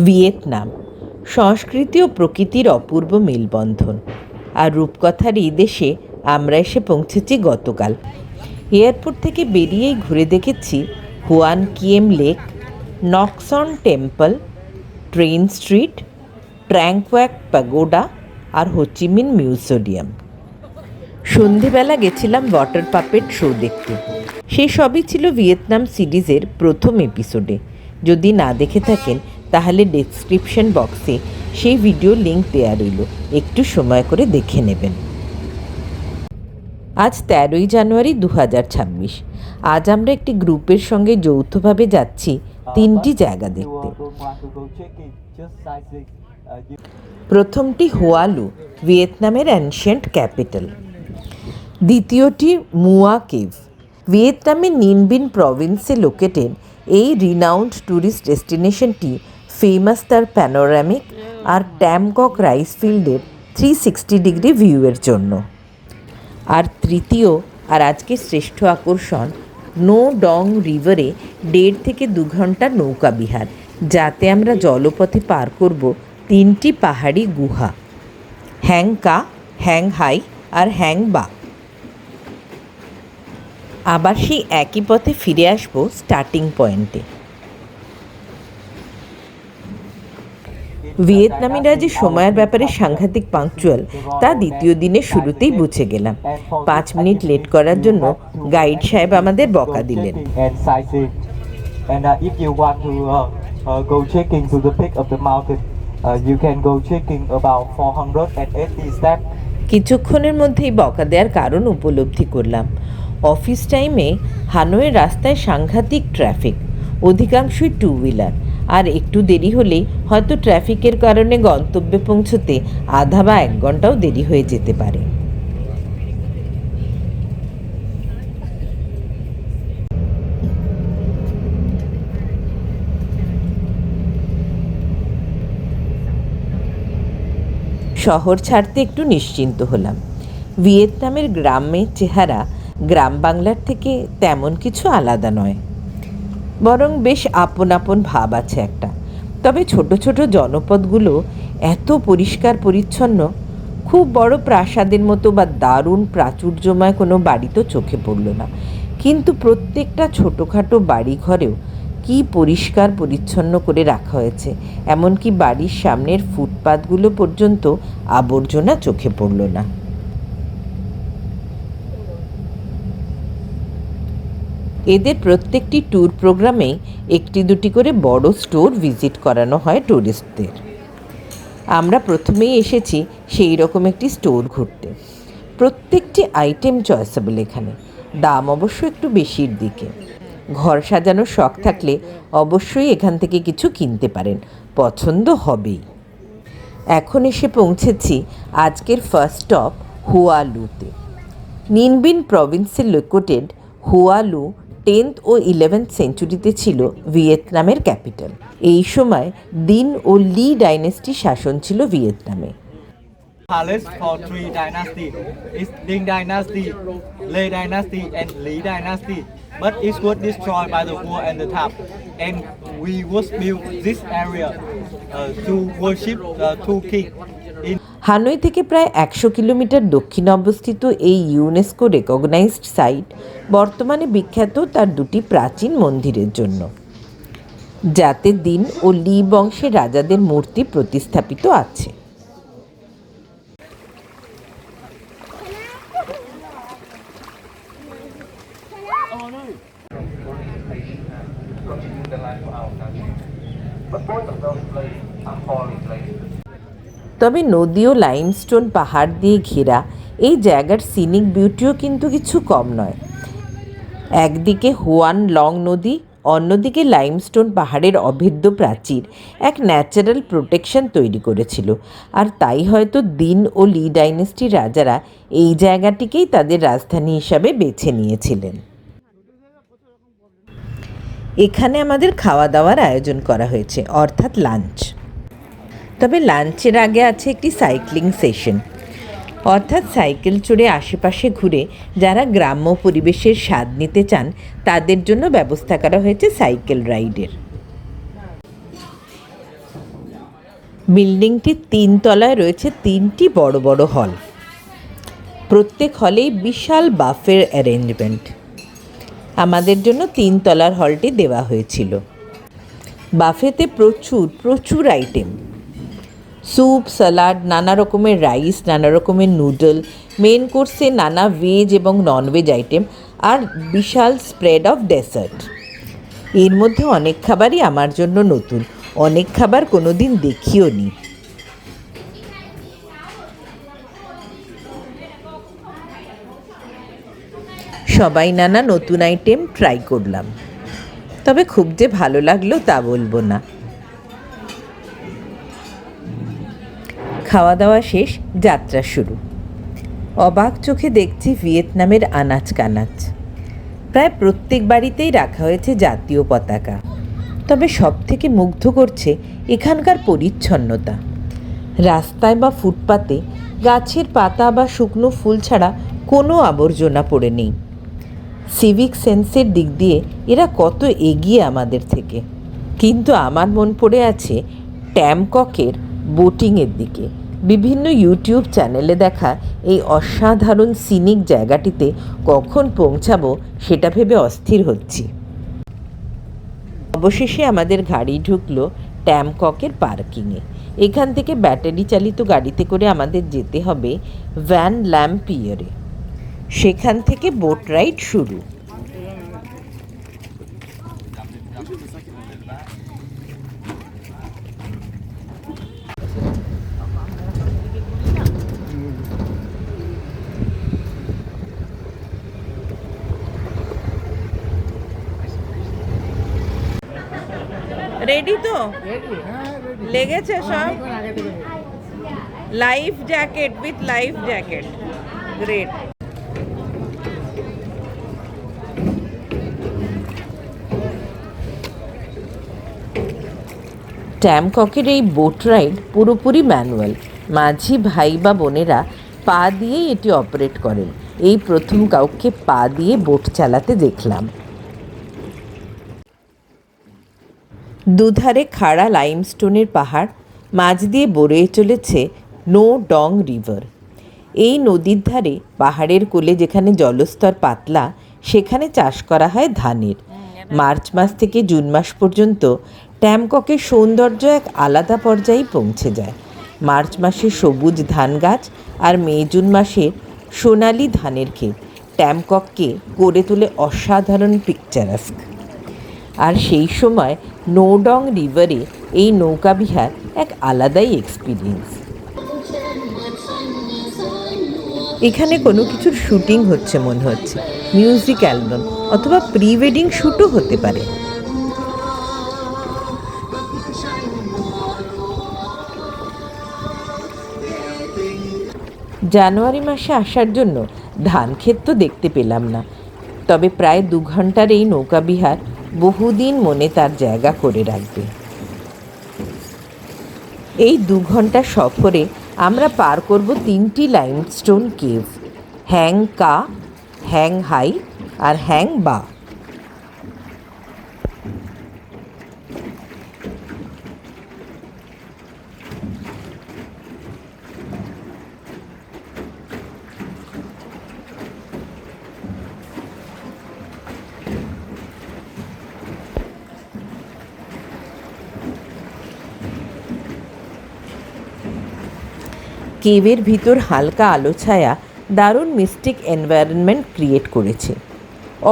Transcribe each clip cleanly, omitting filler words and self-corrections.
Vietnam সংস্কৃতি ও প্রকৃতির অপূর্ব মেলবন্ধন। আর রূপকথার এই দেশে আমরা এসে পৌঁছেছি গতকাল। এয়ারপোর্ট থেকে বেরিয়েই ঘুরে দেখেছি Hoan Kiem Lake, Ngoc Son Temple, Train Street, Tran Quoc Pagoda আর হোচিমিন মিউজিয়াম। সন্ধেবেলা গেছিলাম ওয়াটার পাপেট শো দেখতে। সেই সবই ছিল ভিয়েতনাম সিরিজের প্রথম এপিসোডে। যদি না দেখে থাকেন তাহলে ডেসক্রিপশন বক্সে সেই ভিডিও লিঙ্ক দেওয়া রইল, একটু সময় করে দেখে নেবেন। আজ 13ই জানুয়ারি 2026। আজ আমরা একটি গ্রুপের সঙ্গে যৌথভাবে যাচ্ছি 3টি জায়গা দেখতে। প্রথমটি হোয়ালু, ভিয়েতনামের অ্যানশিয়েন্ট ক্যাপিটাল। দ্বিতীয়টি মুয়া কেভ, ভিয়েতনামের নিন বিন প্রভিন্সে লোকেটেড। এই রিনাউন্ড ট্যুরিস্ট ডেস্টিনেশনটি ফেমাস তার প্যানোরামিক আর ট্যামকক রাইস ফিল্ডের 360 ডিগ্রি ভিউয়ের জন্য। আর তৃতীয় আর আজকে শ্রেষ্ঠ আকর্ষণ, নো ডং রিভারে 1.5 থেকে 2 ঘন্টার নৌকা বিহার, যাতে আমরা জলপথে পার করব 3টি পাহাড়ি গুহা, হ্যাং কা, হ্যাং হাই আর হ্যাং বা। আবার সেই একই পথে ফিরে আসব স্টার্টিং পয়েন্টে। ভিয়েতনামিরা যে সময়ের ব্যাপারে সাংঘাতিক পাংচুয়াল তা দ্বিতীয় দিনের শুরুতেই বুঝে গেলাম। 5 মিনিট লেট করার জন্য গাইড সাহেব আমাদের বকা দিলেন। কিছুক্ষণের মধ্যেই বকা দেওয়ার কারণ উপলব্ধি করলাম। অফিস টাইমে হানয়ের রাস্তায় সাংঘাতিক ট্রাফিক, অধিকাংশই 2 হুইলার। আর একটু দেরি হলেই হয়তো ট্রাফিকের কারণে গন্তব্যে পৌঁছতে আধা বা 1 ঘন্টাও দেরি হয়ে যেতে পারে। শহর ছাড়তে একটু নিশ্চিন্ত হলাম। ভিয়েতনামের গ্রামের চেহারা গ্রাম বাংলার থেকে তেমন কিছু আলাদা নয়, বরং বেশ আপন আপন ভাব আছে একটা। তবে ছোট ছোট জনপদগুলো এত পরিষ্কার পরিচ্ছন্ন, খুব বড় প্রাসাদের মতো বা দারুণ প্রাচুর্যময় কোনো বাড়ি তো চোখে পড়ল না, কিন্তু প্রত্যেকটা ছোটোখাটো বাড়ি ঘরেও কি পরিষ্কার পরিচ্ছন্ন করে রাখা হয়েছে। এমনকি বাড়ির সামনের ফুটপাতগুলো পর্যন্ত আবর্জনা চোখে পড়ল না। এদের প্রত্যেকটি ট্যুর প্রোগ্রামে 1-2টি করে বড় স্টোর ভিজিট করানো হয় ট্যুরিস্টদের। আমরা প্রথমেই এসেছি সেই রকম একটি স্টোর ঘুরতে। প্রত্যেকটি আইটেম চয়েসেবল এখানে, দাম অবশ্য একটু বেশির দিকে। ঘর সাজানোর শখ থাকলে অবশ্যই এখান থেকে কিছু কিনতে পারেন, পছন্দ হবেই। এখন এসে পৌঁছেছি আজকের ফার্স্ট স্টপ হুয়ালুতে। নিন বিন প্রভিন্সে লোকেটেড হুয়ালু 10th ও 11th সেঞ্চুরিতে ছিল ভিয়েতনামের ক্যাপিটাল। এই সময় দিন ও লি ডাইনেস্টি শাসন ছিল ভিয়েতনামে। Palace for 3 dynasties. It's Ding Dynasty, Lê Dynasty, and Lý Dynasty. But it was destroyed by the war and the Thap. And we was built this area to worship the two kings. Hanoi থেকে প্রায় 100 kilometre দক্ষিণে অবস্থিত এই UNESCO recognized site বর্তমানে বিখ্যাত তার 2টি প্রাচীন মন্দিরের জন্য, যাতে দিন ও লি বংশের রাজাদের মূর্তি প্রতিস্থাপিত আছে। তবে নদী ও লাইমস্টোন পাহাড় দিয়ে ঘেরা এই জায়গার সিনিক বিউটিও কিন্তু কিছু কম নয়। একদিকে হুয়ান লং নদী, অন্যদিকে লাইমস্টোন পাহাড়ের অভেদ্য প্রাচীর এক ন্যাচারাল প্রোটেকশন তৈরি করেছিল। আর তাই হয়তো দিন ও লি ডাইনেস্টির রাজারা এই জায়গাটিকেই তাদের রাজধানী হিসাবে বেছে নিয়েছিলেন। এখানে আমাদের খাওয়া দাওয়ার আয়োজন করা হয়েছে, অর্থাৎ লাঞ্চ। তবে লাঞ্চের আগে আছে একটি সাইক্লিং সেশন, অর্থাৎ সাইকেল চড়ে আশেপাশে ঘুরে যারা গ্রাম্য পরিবেশের স্বাদ নিতে চান তাদের জন্য ব্যবস্থা করা হয়েছে সাইকেল রাইডের। বিল্ডিংটির 3 তলায় রয়েছে 3টি বড় বড় হল। প্রত্যেক হলেই বিশাল বাফের অ্যারেঞ্জমেন্ট। আমাদের জন্য 3 তলার হলটি দেওয়া হয়েছিল। বাফেতে প্রচুর আইটেম, স্যুপ, স্যালাড, নানা রকমের রাইস, নানা রকমের নুডল, মেন কোর্সে নানা ভেজ এবং ননভেজ আইটেম, আর বিশাল স্প্রেড অফ ডেসার্ট। এর মধ্যে অনেক খাবারই আমার জন্য নতুন, অনেক খাবার কোনো দিন দেখিও নি। সবাই নানা নতুন আইটেম ট্রাই করলাম, তবে খুব যে ভালো লাগলো তা বলবো না। খাওয়া দাওয়া শেষ, যাত্রা শুরু। অবাক চোখে দেখছি ভিয়েতনামের আনাচ কানাচ। প্রায় প্রত্যেক বাড়িতেই রাখা হয়েছে জাতীয় পতাকা। তবে সব থেকে মুগ্ধ করছে এখানকার পরিচ্ছন্নতা। রাস্তায় বা ফুটপাতে গাছের পাতা বা শুকনো ফুল ছাড়া কোনো আবর্জনা পড়ে নেই। সিভিক সেন্সের দিক দিয়ে এরা কত এগিয়ে আমাদের থেকে। কিন্তু আমার মন পড়ে আছে ট্যামককের বোটিংয়ের দিকে। বিভিন্ন ইউটিউব চ্যানেলে দেখা এই অসাধারণ সিনিক জায়গাটিতে কখন পৌঁছাবো সেটা ভেবে অস্থির হচ্ছি। অবশেষে আমাদের গাড়ি ঢুকলো ট্যামককের পার্কিংয়ে। এখান থেকে ব্যাটারি চালিত গাড়িতে করে আমাদের যেতে হবে ভ্যান ল্যাম পিয়ারে। সেখান থেকে বোট রাইড শুরু। রেডি তো? লেগেছে সব? Life jacket with life jacket, great. ট্যামককের এই বোট রাইড পুরোপুরি ম্যানুয়াল। মাঝি ভাই বা বোনেরা পা দিয়েই এটি অপারেট করেন। এই প্রথম কাউকে পা দিয়ে বোট চালাতে দেখলাম। দুধারে খাড়া লাইমস্টোনের পাহাড়, মাঝ দিয়ে বয়ে চলেছে নো ডং রিভার। এই নদীর ধারে পাহাড়ের কোলে যেখানে জলস্তর পাতলা, সেখানে চাষ করা হয় ধানের। মার্চ মাস থেকে জুন মাস পর্যন্ত ট্যামককের সৌন্দর্য এক আলাদা পর্যায়ে পৌঁছে যায়। মার্চ মাসে সবুজ ধান গাছ আর মে জুন মাসের সোনালি ধানের ক্ষেত ট্যামকককে করে তোলে অসাধারণ পিকচারাস্ক। আর সেই সময় নোডং রিভারে এই নৌকাবিহার এক আলাদাই এক্সপিরিয়েন্স। এখানে কোনো কিছুর শুটিং হচ্ছে মনে হচ্ছে, মিউজিক অ্যালবাম অথবা প্রি ওয়েডিং শ্যুটও হতে পারে। জানুয়ারি মাসে আসার জন্য ধান ক্ষেত তো দেখতে পেলাম না, তবে প্রায় 2 ঘন্টার এই নৌকাবিহার বহুদিন মনে তার জায়গা করে রাখবে। এই 2 ঘন্টা সফরে আমরা পার করব 3টি লাইমস্টোন কেভ, হ্যাং কা, হ্যাং হাই আর হ্যাং বা। কেভের ভিতর হালকা আলো ছায়া দারুণ মিস্টিক এনভায়রনমেন্ট ক্রিয়েট করেছে।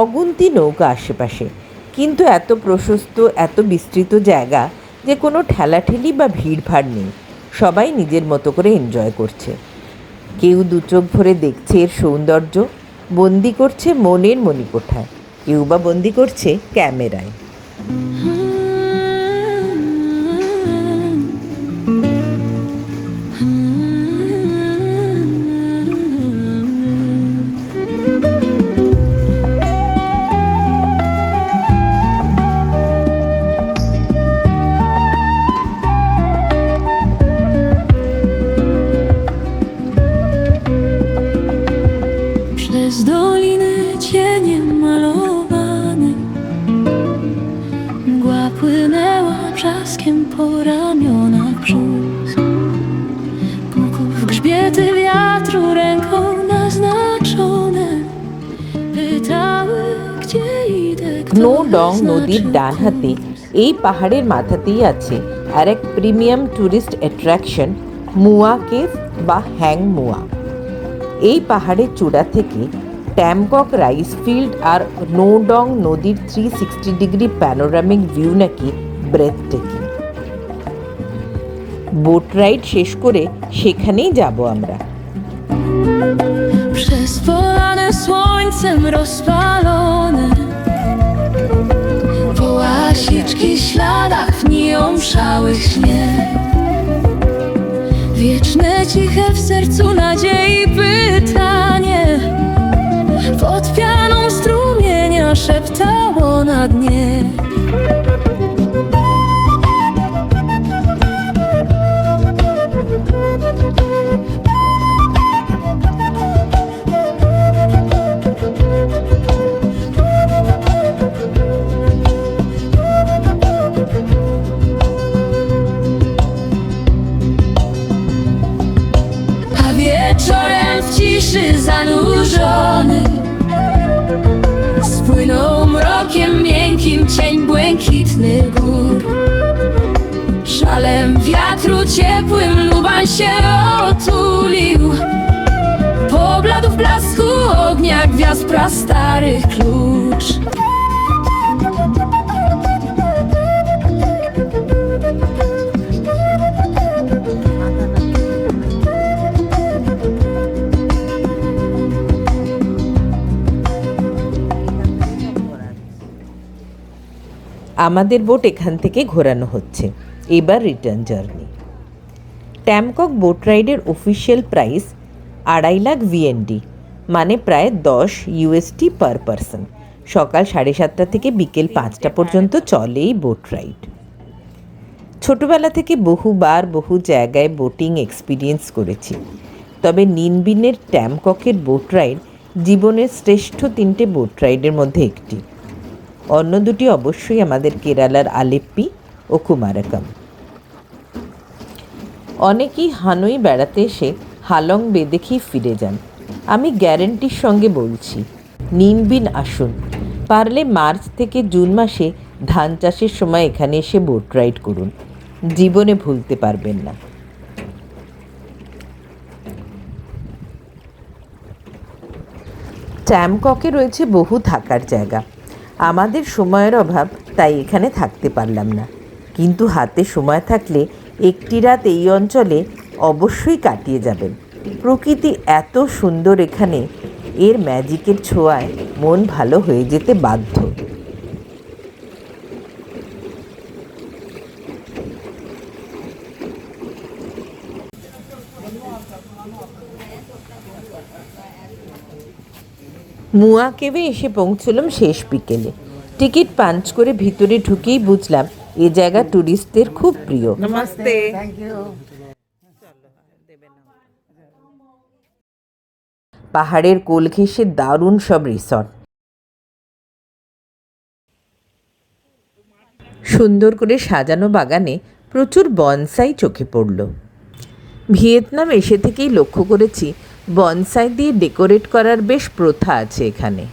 অগুন্তি নৌকা আশেপাশে, কিন্তু এত প্রশস্ত, এত বিস্তৃত জায়গা যে কোনো ঠেলাঠেলি বা ভিড়ভাড় নেই। সবাই নিজের মতো করে এনজয় করছে। কেউ 2 চোখ ভরে দেখছে এর সৌন্দর্য, বন্দি করছে মনের মণিকোঠায়, কেউ বা বন্দি করছে ক্যামেরায়। Przez doliny cieniem malowane, mgła płynęła brzaskiem po ramionach brzus. Snow Dong নদীর ডান হাতে এই পাহাড়ের মাথাতেই আছে আর এক প্রিমিয়াম ট্যুরিস্ট অ্যাট্রাকশন মুয়া কেভ বা হ্যাং মুয়া। এই পাহাড়ের চূড়া থেকে ট্যামকক রাইস ফিল্ড আর নো ডং নদীর 360 ডিগ্রি প্যানোরামিক ভিউ নাকি ব্রেথ টেকিং। বোট রাইড শেষ করে সেখানেই যাব আমরা। Przez polane słońcem rozpalone, po łasiczki śladach w nieomszałych śnie, wieczne ciche w sercu nadziei pytanie pod pianą strumienia szeptało na dnie. Wieczorem w ciszy zanurzony spłynął mrokiem miękkim cień błękitnych gór. Szalem wiatru ciepłym Lubań się otulił, pobladł w blasku ognia gwiazd prastarych klucz. আমাদের boat এখান থেকে ঘোরানো হচ্ছে। এবার return journey. ট্যামকক boat রাইডের official price 2.5 lakh VND, মানে প্রায় 10 USD per person. সকাল 7:30 থেকে বিকেল 5টা পর্যন্ত চলে এই বোট রাইড। ছোটবেলা থেকে বহুবার বহু জায়গায় বোটিং এক্সপিরিয়েন্স করেছি, তবে নিনবিনের ট্যামককের বোট রাইড জীবনের শ্রেষ্ঠ 3টে বোট রাইডের মধ্যে একটি। অন্য দুটি অবশ্যই আমাদের কেরালার আলেপ্পি ও কুমারকম। অনেকেই হানই বেড়াতে এসে হালং বে দেখেই ফিরে যান। আমি গ্যারেন্টির সঙ্গে বলছি, নিনবিন আসুন। পারলে মার্চ থেকে জুন মাসে ধান চাষের সময় এখানে এসে বোট রাইড করুন, জীবনে ভুলতে পারবেন না। ট্যামককে রয়েছে বহু থাকার জায়গা। আমাদের সময়ের অভাব, তাই এখানে থাকতে পারলাম না, কিন্তু হাতে সময় থাকলে একটি রাত এই অঞ্চলে অবশ্যই কাটিয়ে যাবেন। প্রকৃতি এত সুন্দর এখানে, এর ম্যাজিকের ছোঁয়ায় মন ভালো হয়ে যেতে বাধ্য। মুয়া কেভে এসে পৌঁছলাম শেষ বিকেলে। টিকিট পাঞ্চ করে ভিতরে ঢুকেই বুঝলাম এ জায়গা ট্যুরিস্টদের খুব প্রিয়। নমস্তে। পাহাড়ের কোল ঘেঁষে দারুণ সব রিসর্ট, সুন্দর করে সাজানো বাগানে প্রচুর বনসাই চোখে পড়ল। ভিয়েতনাম এসে থেকেই লক্ষ্য করেছি বনসাই দিয়ে ডেকোরেট করার বেশ প্রথা আছে এখানে।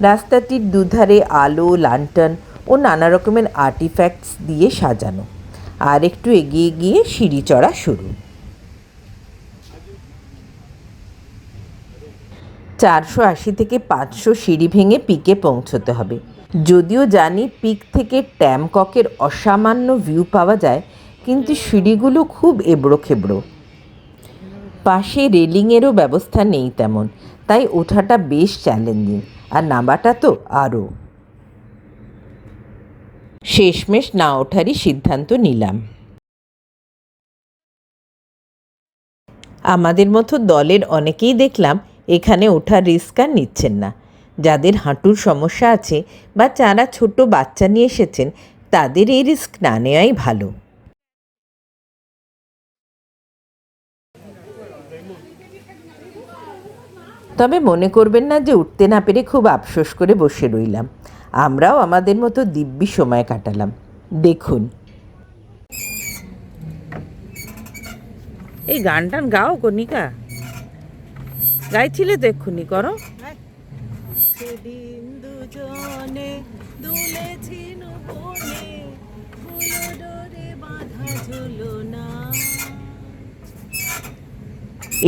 রাস্তাটির দুধারে আলো, লান্টার্ন ও নানা রকমের আর্টিফ্যাক্টস দিয়ে সাজানো। আর একটু এগিয়ে গিয়ে সিঁড়ি চড়া শুরু। 480 থেকে 500 সিঁড়ি ভেঙে পিকে পৌঁছতে হবে। যদিও জানি পিক থেকে ট্যামককের অসামান্য ভিউ পাওয়া যায়, কিন্তু সিঁড়িগুলো খুব এবড়ো খেবড়ো। পাশে রেলিংয়েরও ব্যবস্থা নেই তেমন, তাই ওঠাটা বেশ চ্যালেঞ্জিং, আর নামাটা তো আরও। শেষমেশ না ওঠারই সিদ্ধান্ত নিলাম। আমাদের মতো দলের অনেকেই দেখলাম এখানে ওঠার রিস্ক আর নিচ্ছেন না। যাদের হাঁটুর সমস্যা আছে বা যারা ছোট বাচ্চা নিয়ে এসেছেন, তাদের এই রিস্ক না নেওয়াই ভালো। তবে মনে করবেন না যে উঠতে না পেরে খুব আফসোস করে বসে রইলাম। আমরাও আমাদের মতো দিব্যি সময় কাটালাম। দেখুন, এই গান টান গাও কনিকা, গাইছিলে তো এক্ষুনি, করো। সেদিন দুজনে দুলেছি বনে, হলো ডোরে বাঁধা ঝুলনা।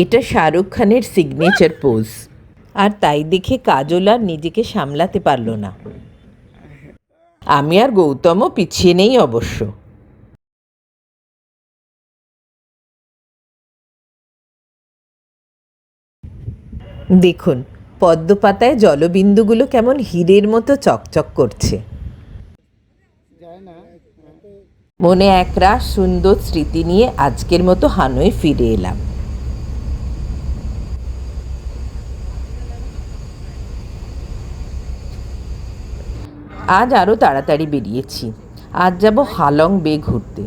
এটা শাহরুখ খানের সিগনেচার পোজ, আর তাই দেখে কাজল আর নিজেকে সামলাতে পারল না। আমি আর গৌতমও পিছিয়ে নেই অবশ্য। দেখুন পদ্ম পাতায় জলবিন্দুগুলো কেমন হীরের মতো চকচক করছে। মনে একরাশ সুন্দর স্মৃতি নিয়ে আজকের মতো হানয়ে ফিরে এলাম। আজ আরও তাড়াতাড়ি বেরিয়েছি। আজ যাব হালং বে ঘুরতে।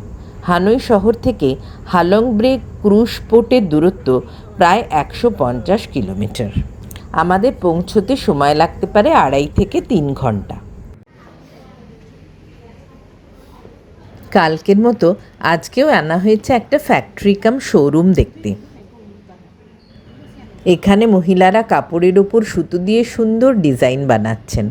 হানই শহর থেকে হালং বে ক্রুজ পোর্টের দূরত্ব প্রায় 150 কিলোমিটার। আমাদের পৌঁছতে সময় লাগতে পারে 2.5 থেকে 3 ঘন্টা। কালকের মতো আজকেও আনা হয়েছে একটা ফ্যাক্টরি কাম শোরুম দেখতে। এখানে মহিলারা কাপড়ের ওপর সুতো দিয়ে সুন্দর ডিজাইন বানাচ্ছেন।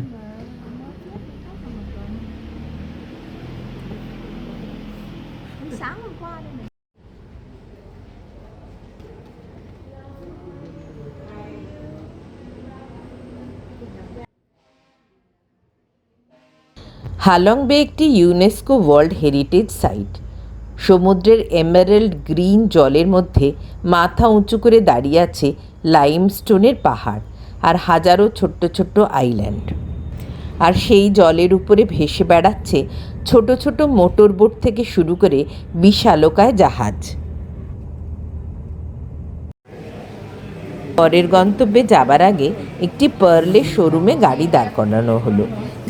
হালং বে একটি ইউনেস্কো ওয়ার্ল্ড হেরিটেজ সাইট। সমুদ্রের এমারেল্ড গ্রিন জলের মধ্যে মাথা উঁচু করে দাঁড়িয়ে আছে লাইমস্টোনের পাহাড় আর হাজারো ছোট্ট ছোট্ট আইল্যান্ড। আর সেই জলের উপরে ভেসে বেড়াচ্ছে ছোট ছোট মোটর বোট থেকে শুরু করে বিশালকায় জাহাজ। পরের গন্তব্যে যাবার আগে একটি পার্লের শোরুমে গাড়ি দাঁড় করানো হলো।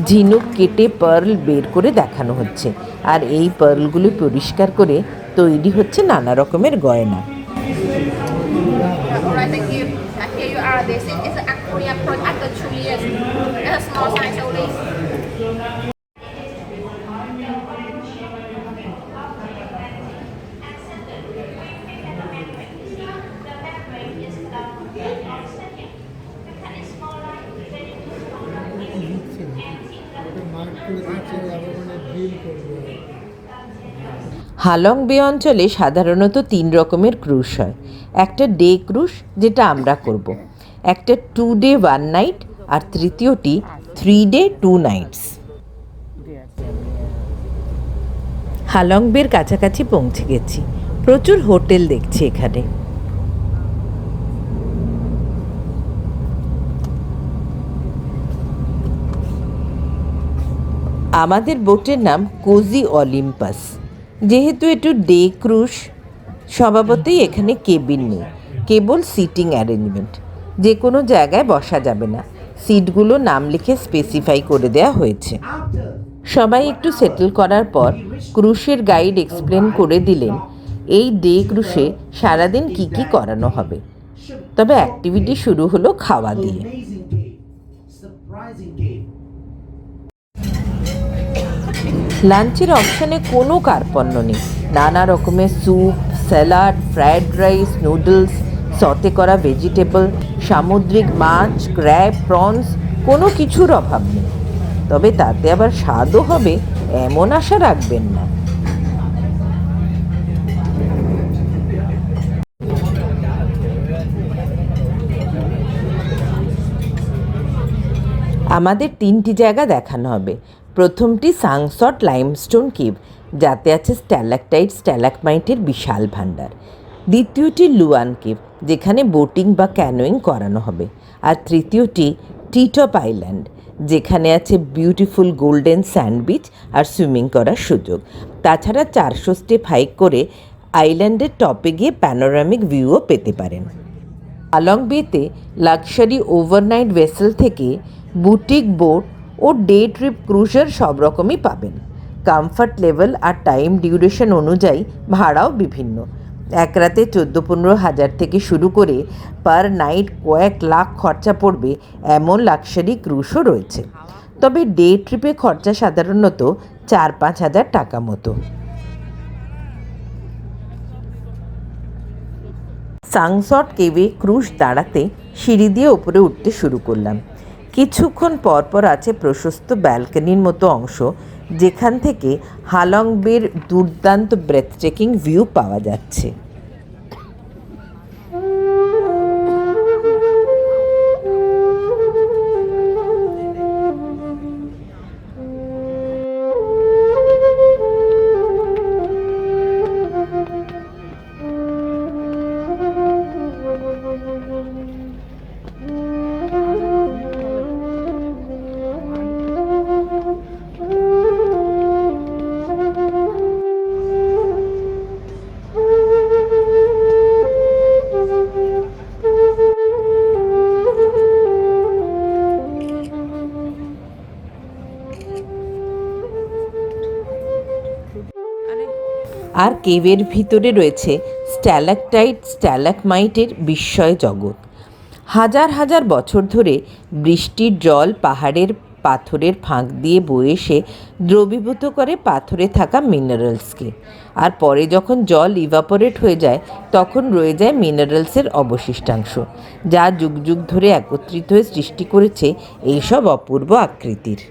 ঝিনুক কেটে পার্ল বের করে দেখানো হচ্ছে, আর এই পার্লগুলি পরিষ্কার করে তৈরি হচ্ছে নানা রকমের গয়না। Alright, thank you. Here you are. This is an Korean product after 2 years. It's a small size only. Ha Long বে অঞ্চলে সাধারণত 3 রকমের ক্রুজ হয়। একটা ডে ক্রুজ, যেটা আমরা করব, একটা 2 ডে 1 নাইট, আর তৃতীয়টি 3 ডে 2 নাইটস। হালং বের কাছাকাছি পৌঁছে গেছি। প্রচুর হোটেল দেখছি এখানে। আমাদের বোটের নাম কোজি অলিম্পাস। যেহেতু একটু ডে ক্রুজ, স্বভাবতই এখানে কেবিন নেই, কেবল সিটিং অ্যারেঞ্জমেন্ট। যে কোনো জায়গায় বসা যাবে না, সিটগুলো নাম লিখে স্পেসিফাই করে দেওয়া হয়েছে। সবাই একটু সেটেল করার পর ক্রুজের গাইড এক্সপ্লেন করে দিলেন এই ডে ক্রুজে সারাদিন কী কী করানো হবে। তবে অ্যাক্টিভিটি শুরু হলো খাওয়া দিয়ে। লাঞ্চের অপশানে কোনো কার্পণ্য নেই। নানা রকমের soup, salad, fried rice, noodles, সতে করা ভেজিটেবল, সামুদ্রিক মাছ, ক্র্যাব, প্রনস, কোনো কিছুর অভাব নেই। তবে তাতে আবার স্বাদও হবে এমন আশা রাখবেন না। আমাদের 3টি জায়গা দেখানো হবে। প্রথমটি সাংসট লাইমস্টোন কেভ, যাতে আছে স্ট্যালাকটাইট স্ট্যালাকমাইটের বিশাল ভাণ্ডার। দ্বিতীয়টি লুয়ান কেভ, যেখানে বোটিং বা ক্যানোয়িং করানো হবে। আর তৃতীয়টি টিটপ আইল্যান্ড, যেখানে আছে বিউটিফুল গোল্ডেন স্যান্ড বিচ আর সুইমিং করার সুযোগ। তাছাড়া 400 স্টেপ হাইক করে আইল্যান্ডের টপে গিয়ে প্যানোরামিক ভিউও পেতে পারেন। হালং বেতে লাক্সারি ওভারনাইট ভেসেল থেকে বুটিক বোট ও ডে ট্রিপ ক্রুজার সব রকমই পাবেন। কমফর্ট লেভেল আর টাইম ডিউরেশন অনুযায়ী ভাড়াও বিভিন্ন। এক রাতে 14-15 হাজার থেকে শুরু করে পার নাইট কয়েক লাখ খরচা পড়বে এমন লাক্সারি ক্রুজও রয়েছে। তবে ডে ট্রিপে খরচা সাধারণত 4-5 হাজার টাকা মতো। সাংসট কেভে ক্রুশ দাঁড়াতে সিঁড়ি দিয়ে ওপরে উঠতে শুরু করলাম। কিছুক্ষণ পরপর আছে প্রশস্ত ব্যালকনির মতো অংশ, যেখান থেকে হালং বের দুর্দান্ত ব্রেথটেকিং ভিউ পাওয়া যাচ্ছে। আর কেভের ভিতরে রয়েছে স্ট্যালাকটাইট স্ট্যালাকমাইটের বিস্ময় জগৎ। হাজার হাজার বছর ধরে বৃষ্টির জল পাহাড়ের পাথরের ফাঁক দিয়ে বয়ে এসে দ্রবীভূত করে পাথরে থাকা মিনারেলসকে, আর পরে যখন জল ইভাপোরেট হয়ে যায় তখন রয়ে যায় মিনারেলসের অবশিষ্টাংশ, যা যুগ যুগ ধরে একত্রিত হয়ে সৃষ্টি করেছে এইসব অপূর্ব আকৃতির।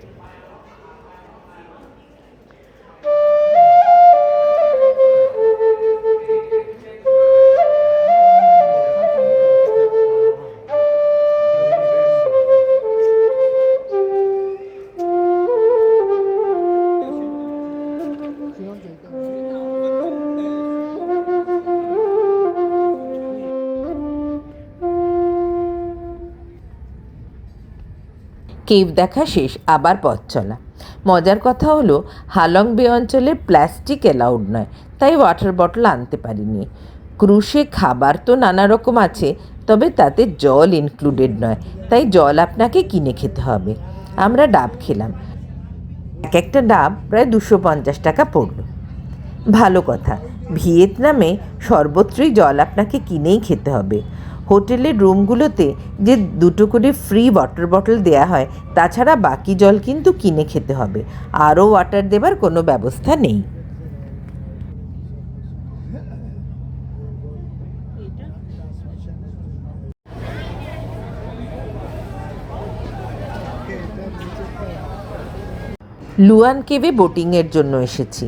কেভ দেখা শেষ, আবার পথ চলা। মজার কথা হলো হালং বে অঞ্চলে প্লাস্টিক অ্যালাউড নয়, তাই ওয়াটার বটল আনতে পারিনি। ক্রুশে খাবার তো নানা রকম আছে, তবে তাতে জল ইনক্লুডেড নয়, তাই জল আপনাকে কিনে খেতে হবে। আমরা ডাব খেলাম, এক একটা ডাব প্রায় 250 টাকা পড়ল। ভালো কথা, ভিয়েতনামে সর্বত্রই জল আপনাকে কিনেই খেতে হবে। হোটেলের রুমগুলোতে যে 2টো করে ফ্রি ওয়াটার বটল দেয়া হয়, তাছাড়া বাকি জল কিন্তু কিনে খেতে হবে। আরও ওয়াটার দেবার কোনো ব্যবস্থা নেই। লুয়ান কেভে বোটিংয়ের জন্য এসেছি।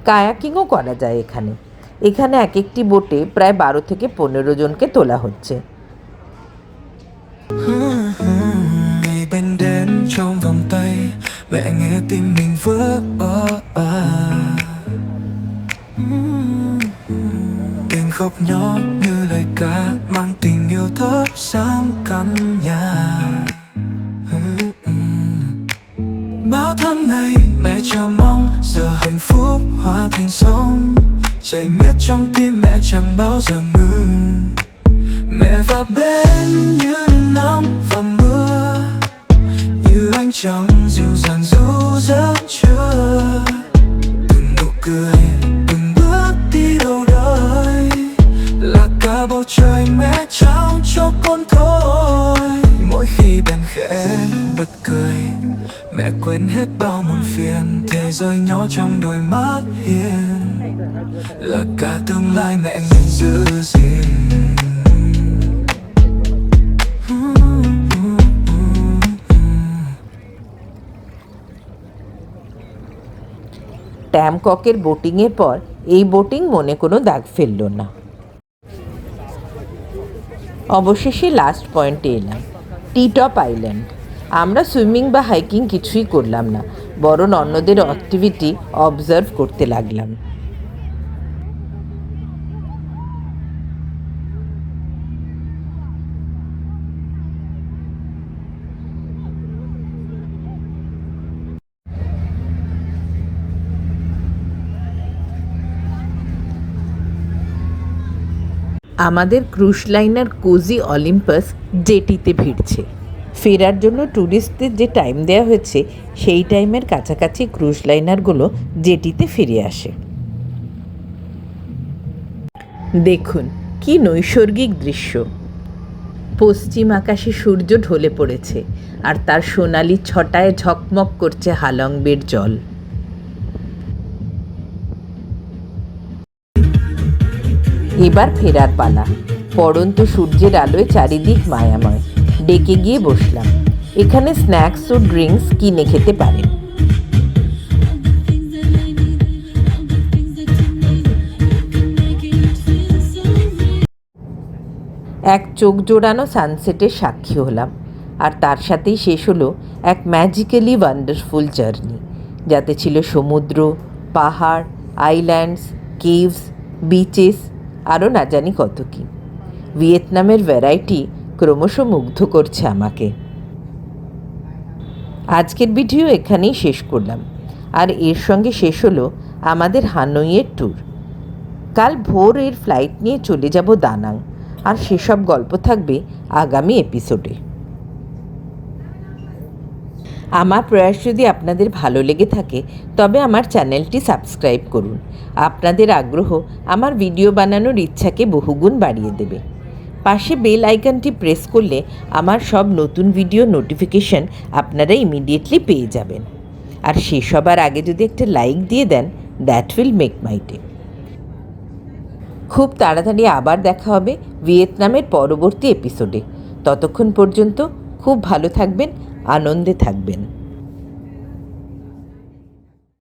কায়াকিংও করা যায় এখানে। এখানে এক একটি বোটে প্রায় 12 থেকে 15 জনকে তোলা হচ্ছে। Bên đến trong vòng tay mẹ nghe tim mình vỡ tiếng khóc nhỏ như lời ca mang tình yêu thắp sáng căn nhà. Bao tháng ngày mẹ chờ mong giờ hạnh phúc hóa thành sông chảy miết trong tim mẹ chẳng bao giờ ngừng. Mẹ và bên như nắng và mưa, như ánh trăng dịu dàng ru giấc trưa. Từng nụ cười, từng bước đi đầu đời là cả bầu trời mẹ trao cho con thôi. Mỗi khi bên khẽ bật cười, mẹ quên hết bao muộn phiền. Thế giới nhỏ trong đôi mắt hiền là cả tương lai mẹ mình giữ gìn. ট্যামককের বোটিংয়ের পর এই boating মনে কোনো দাগ ফেলল না। অবশেষে last পয়েন্টে এলাম, টি টপ আইল্যান্ড। আমরা সুইমিং বা হাইকিং কিছুই করলাম না, বরং অন্যদের অ্যাক্টিভিটি অবজার্ভ করতে লাগলাম। আমাদের ক্রুজ লাইনার কোজি অলিম্পাস জেটিতে ভিড়ছে। ফেরার জন্য ট্যুরিস্টদের যে টাইম দেওয়া হয়েছে, সেই টাইমের কাছাকাছি ক্রুজ লাইনারগুলো জেটিতে ফিরে আসে। দেখুন কি নৈসর্গিক দৃশ্য! পশ্চিম আকাশে সূর্য ঢলে পড়েছে, আর তার সোনালি ছটায় ঝকমক করছে হালং বের জল। এবার ফেরার পালা। পড়ন্ত সূর্যের আলোয় চারিদিক মায়াময়। ডেকে গিয়ে বসলাম। এখানে স্ন্যাক্স ও ড্রিঙ্কস কিনে খেতে পারেন। এক চোখ জোড়ানো সানসেটের সাক্ষী হলাম, আর তার সাথেই শেষ হলো এক ম্যাজিক্যালি ওয়ান্ডারফুল জার্নি, যাতে ছিল সমুদ্র, পাহাড়, আইল্যান্ডস, কেভস, বিচেস, আরও না জানি কত কী। ভিয়েতনামের ভ্যারাইটি ক্রমশ মুগ্ধ করছে আমাকে। আজকের ভিডিও এখানেই শেষ করলাম, আর এর সঙ্গে শেষ হলো আমাদের হানইয়ের ট্যুর। কাল ভোর এর ফ্লাইট নিয়ে চলে যাব দানাং, আর সেসব গল্প থাকবে আগামী এপিসোডে। আমার প্রয়াস যদি আপনাদের ভালো লেগে থাকে তবে আমার চ্যানেলটি সাবস্ক্রাইব করুন। আপনাদের আগ্রহ আমার ভিডিও বানানোর ইচ্ছাকে বহুগুণ বাড়িয়ে দেবে। পাশে বেল আইকনটি প্রেস করলে আমার সব নতুন ভিডিও নোটিফিকেশন আপনারা ইমিডিয়েটলি পেয়ে যাবেন। আর সেসবার আগে যদি একটা লাইক দিয়ে দেন, that will make my day. খুব তাড়াতাড়ি আবার দেখা হবে ভিয়েতনামের পরবর্তী এপিসোডে। ততক্ষণ পর্যন্ত খুব ভালো থাকবেন, আনন্দে থাকবেন।